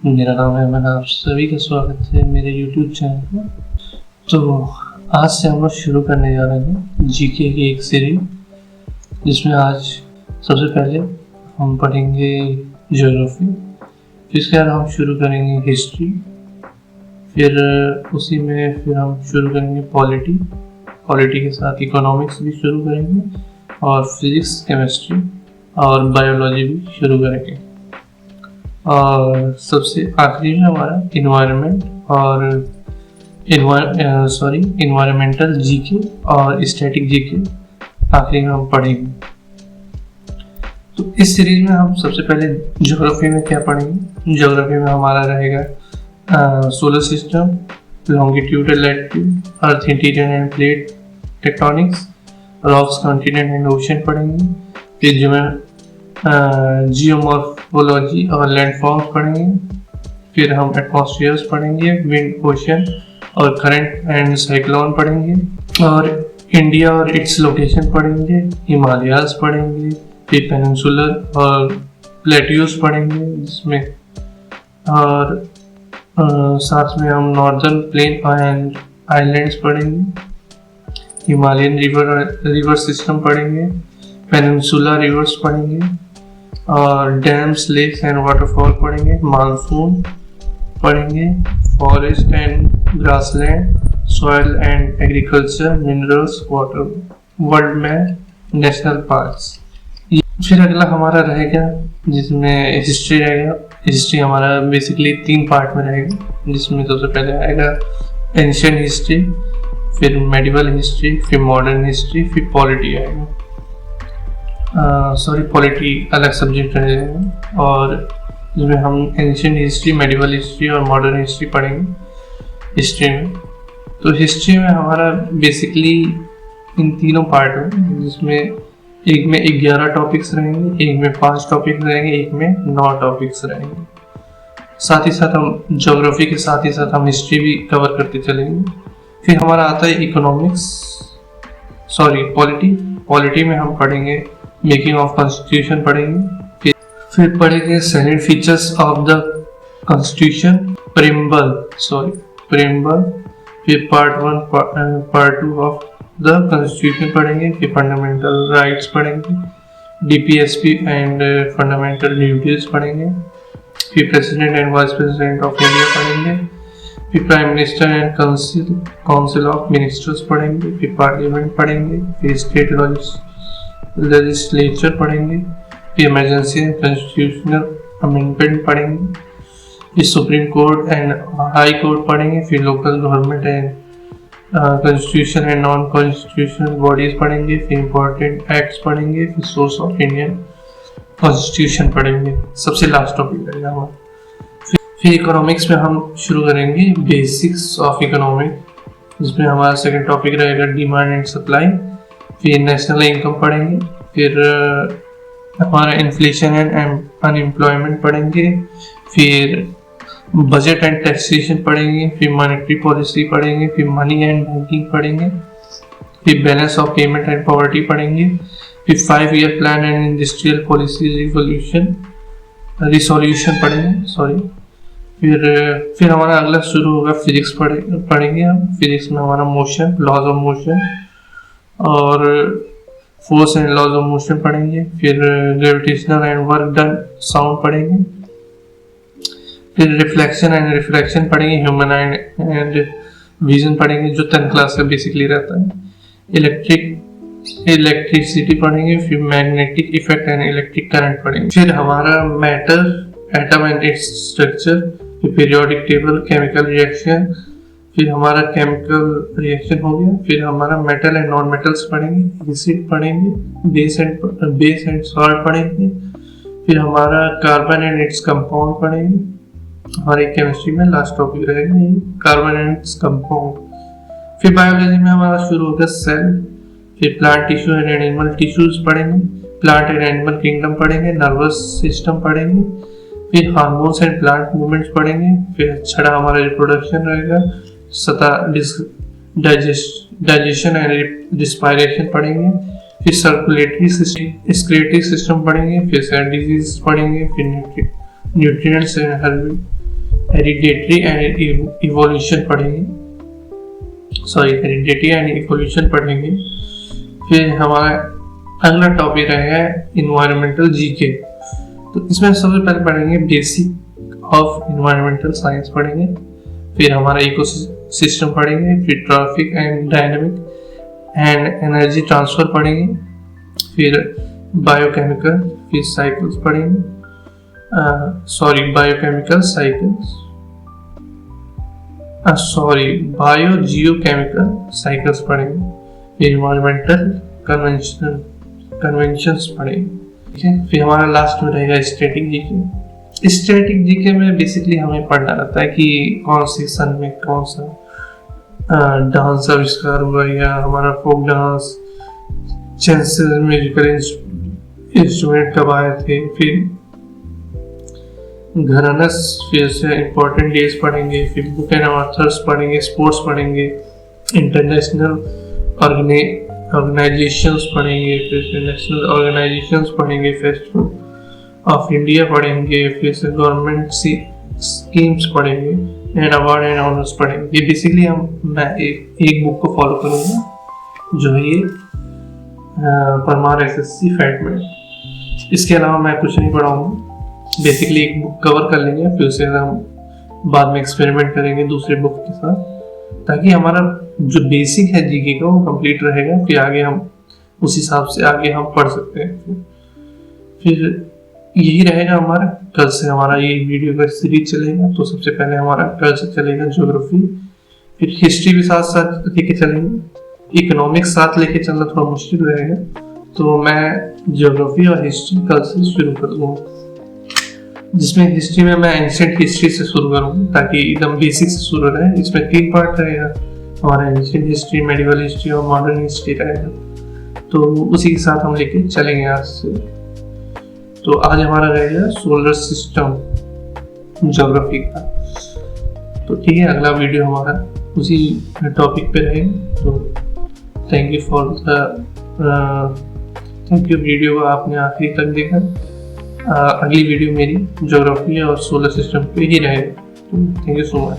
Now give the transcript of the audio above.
मेरा नाम है अमन। आप सभी का स्वागत है मेरे YouTube चैनल पर। तो आज से हम लोग शुरू करने जा रहे हैं जीके की एक सीरीज, जिसमें आज सबसे पहले हम पढ़ेंगे ज्योग्राफी, फिर इसके बाद हम शुरू करेंगे हिस्ट्री, फिर उसी में फिर हम शुरू करेंगे पॉलिटी के साथ इकोनॉमिक्स भी शुरू करेंगे, और फिजिक्स, केमिस्ट्री और बायोलॉजी भी शुरू करेंगे। और सबसे आखिरी में हमारा इन्वायरमेंट और इन्वायरमेंटल जीके और स्टैटिक जीके आखिरी में हम पढ़ेंगे। तो इस सीरीज में हम सबसे पहले ज्योग्राफी में क्या पढ़ेंगे। ज्योग्राफी में हमारा रहेगा solar system, longitude and latitude, earth interior end plate tectonics, rocks, continent and ocean पढ़ेंगे। फिर जो है जियोमॉर्फोलॉजी और लैंडफॉर्म्स पढ़ेंगे। फिर हम एटमॉस्फेयर्स पढ़ेंगे, विंड, ओशन और करंट एंड साइक्लोन पढ़ेंगे, और इंडिया और इट्स लोकेशन पढ़ेंगे, हिमालयास पढ़ेंगे, फिर पेनिनसुलर और प्लेट्यूज पढ़ेंगे जिसमें, और साथ में हम नॉर्दर्न प्लेन एंड आइलैंड्स पढ़ेंगे, हिमालयन रिवर सिस्टम पढ़ेंगे, पेनिनसुला रिवर्स पढ़ेंगे, और डैम्स, लेक्स एंड वाटरफॉल पढ़ेंगे, मानसून पढ़ेंगे, forest and grassland, soil and agriculture, minerals, water, world map, national parks. फिर अगला हमारा रहेगा जिसमें हिस्ट्री रहेगा। हिस्ट्री हमारा बेसिकली 3 पार्ट में रहेगा, जिसमें सबसे पहले आएगा एंशिएंट हिस्ट्री, फिर मेडिवल हिस्ट्री, फिर मॉडर्न हिस्ट्री, फिर पॉलिटी आएगा। पॉलिटी अलग सब्जेक्ट रहेगा, और जिसमें हम एंशिएंट हिस्ट्री, मेडिवल हिस्ट्री और मॉडर्न हिस्ट्री पढ़ेंगे हिस्ट्री में। तो हिस्ट्री में हमारा बेसिकली इन तीनों पार्ट में, जिसमें एक में 11 टॉपिक्स रहेंगे, एक में 5 टॉपिक्स रहेंगे, एक में 9 टॉपिक्स रहेंगे। साथ ही साथ हम ज्योग्राफी के साथ ही साथ हम हिस्ट्री भी कवर करते चलेंगे। फिर हमारा आता है इकोनॉमिक्स, पॉलिटी में हम पढ़ेंगे मेकिंग ऑफ कॉन्स्टिट्यूशन पढ़ेंगे, फिर पढ़ेंगे salient features of the constitution, preamble, फिर part 1 part 2 of the constitution पढ़ेंगे, फिर फंडामेंटल राइट्स पढ़ेंगे, डीपीएसपी एंड फंडामेंटल ड्यूटीज पढ़ेंगे, फिर president and vice president of India पढ़ेंगे, फिर prime minister and council of ministers पढ़ेंगे, फिर पार्लियामेंट पढ़ेंगे, फिर स्टेट लेजिस्लेचर पढ़ेंगे, फिर इमरजेंसी एंड कॉन्स्टिट्यूशनल अमेंडमेंट पढ़ेंगे, फिर supreme court and high court पढ़ेंगे, फिर local government and constitution and non constitutional bodies पढ़ेंगे, फिर इंपॉर्टेंट एक्ट्स पढ़ेंगे, फिर सोर्स ऑफ इंडियन कॉन्स्टिट्यूशन पढ़ेंगे। सबसे लास्ट टॉपिक रहेगा हमारा। फिर इकोनॉमिक्स में हम शुरू करेंगे बेसिक्स ऑफ इकोनॉमिक, जिसमें हमारा सेकंड टॉपिक रहेगा डिमांड एंड सप्लाई, फिर नेशनल इनकम पढ़ेंगे, फिर हमारा इन्फ्लेशन एंड अनएम्प्लॉयमेंट पढ़ेंगे, फिर बजट एंड टैक्सेशन पढ़ेंगे, फिर मॉनेटरी पॉलिसी पढ़ेंगे, फिर मनी एंड बैंकिंग पढ़ेंगे, फिर balance of payment and poverty पढ़ेंगे, फिर 5 year plan and industrial policy resolution पढ़ेंगे। फिर हमारा अगला शुरू होगा फिजिक्स पढ़ेंगे हम। फिजिक्स में हमारा मोशन, लॉज ऑफ मोशन और force and laws of motion पढ़ेंगे, फिर gravitational and work done sound पढ़ेंगे, फिर रिफ्लेक्शन एंड रिफ्रैक्शन पढ़ेंगे, ह्यूमन एंड विजन पढ़ेंगे जो 10th क्लास का बेसिकली रहता है, इलेक्ट्रिसिटी पढ़ेंगे, फिर magnetic effect and electric current पढ़ेंगे, फिर हमारा matter, atom and its structure, फिर पीरियोडिक टेबल, केमिकल रिएक्शन, फिर हमारा केमिकल रिएक्शन हो गया, फिर हमारा मेटल एंड नॉन मेटल्स पढ़ेंगे, एसिड पढ़ेंगे, बेस एंड सॉल्ट पढ़ेंगे, फिर हमारा कार्बन एंड इट्स कंपाउंड पढ़ेंगे। हमारे केमिस्ट्री में लास्ट टॉपिक रहेगा ये कार्बन एंड इट्स कंपाउंड। फिर बायोलॉजी में हमारा शुरू होगा सेल, फिर plant tissue and animal tissues पढ़ेंगे, प्लांट एंड एनिमल किंगडम पढ़ेंगे, नर्वस सिस्टम पढ़ेंगे, फिर हार्मोन्स एंड प्लांट मूवमेंट्स पढ़ेंगे, फिर छठा हमारा रिप्रोडक्शन रहेगा, डाइजेशन एंड रिस्पायरेशन पढ़ेंगे, फिर सर्कुलेटरी सिस्टम पढ़ेंगे, फिर सेल डिजीज पढ़ेंगे, फिर nutrients and hereditary and evolution पढ़ेंगे, हेरिडेटरी एंड इवोल्यूशन पढ़ेंगे। फिर हमारा अगला टॉपिक रहेगा इन्वायरमेंटल जीके। तो इसमें सबसे पहले पढ़ेंगे बेसिक ऑफ इन्वायरमेंटल साइंस पढ़ेंगे, फिर हमारा इकोसिस्टम पढ़ेंगे, फिर traffic and dynamic and energy transfer पढ़ेंगे, फिर बायोकेमिकल, फिर साइकिल्स पढ़ेंगे, biochemical cycles, bio geochemical cycles पढ़ेंगे, फिर इन्वायरमेंटल कन्वेंशंस पढ़ेंगे, ठीक है। फिर हमारा लास्ट में रहेगा स्टैटिक जीके। स्टैटिक जीके में बेसिकली हमें पढ़ना रहता है कि कौन सी सन में कौन सा डांस आविष्कार हुआ, या हमारा फोक डांस, चेंसेस म्यूजिकल इंस्ट्रूमेंट कब आए थे, फिर घरानस, फिर से इम्पोर्टेंट डेज पढ़ेंगे, फिर बुक एंड ऑथर्स पढ़ेंगे, स्पोर्ट्स पढ़ेंगे, इंटरनेशनल ऑर्गेनाइजेशंस पढ़ेंगे, फिर नेशनल ऑर्गेनाइजेशंस पढ़ेंगे, फेस्टिवल ऑफ इंडिया पढ़ेंगे, फिर से गवर्नमेंट स्कीम्स पढ़ेंगे एंड अवार्ड एंड ऑनर्स पढ़ेंगे। ये बेसिकली मैं एक बुक को फॉलो करूँगा जो है ये परमार एसएससी फैटमेंट। इसके अलावा मैं कुछ नहीं पढ़ाऊँगा, बेसिकली एक बुक कवर कर लेंगे, फिर उसे हम बाद में एक्सपेरिमेंट करेंगे दूसरे बुक के साथ, ताकि हमारा जो बेसिक है जीके का वो कंप्लीट रहेगा। फिर आगे हम उस हिसाब से आगे हम पढ़ सकते हैं। फिर यही रहेगा हमारा, कल से हमारा ये वीडियो का सीरीज चलेगा। तो सबसे पहले हमारा कल से चलेगा ज्योग्राफी, फिर हिस्ट्री भी साथ साथ लेके चलेंगे, इकोनॉमिक्स साथ लेके चलना थोड़ा मुश्किल रहेगा, तो मैं ज्योग्राफी और हिस्ट्री कल से शुरू कर दूँगा, जिसमें हिस्ट्री में मैं एंशिएंट हिस्ट्री से शुरू करूँगा ताकि एकदम बेसिक से शुरू रहे। इसमें 3 पार्ट रहेगा, हमारा एंशिएंट हिस्ट्री, मेडिवल हिस्ट्री और मॉडर्न हिस्ट्री रहेगा। तो उसी के साथ हम लेके चलेंगे आज से। तो आज हमारा रहेगा सोलर सिस्टम ज्योग्राफी का। तो ठीक है, अगला वीडियो हमारा उसी टॉपिक पे रहेगा। तो थैंक यू वीडियो को आपने आखिरी तक देखा। अगली वीडियो मेरी ज्योग्राफी और सोलर सिस्टम पे ही रहेगा। Thank you so much.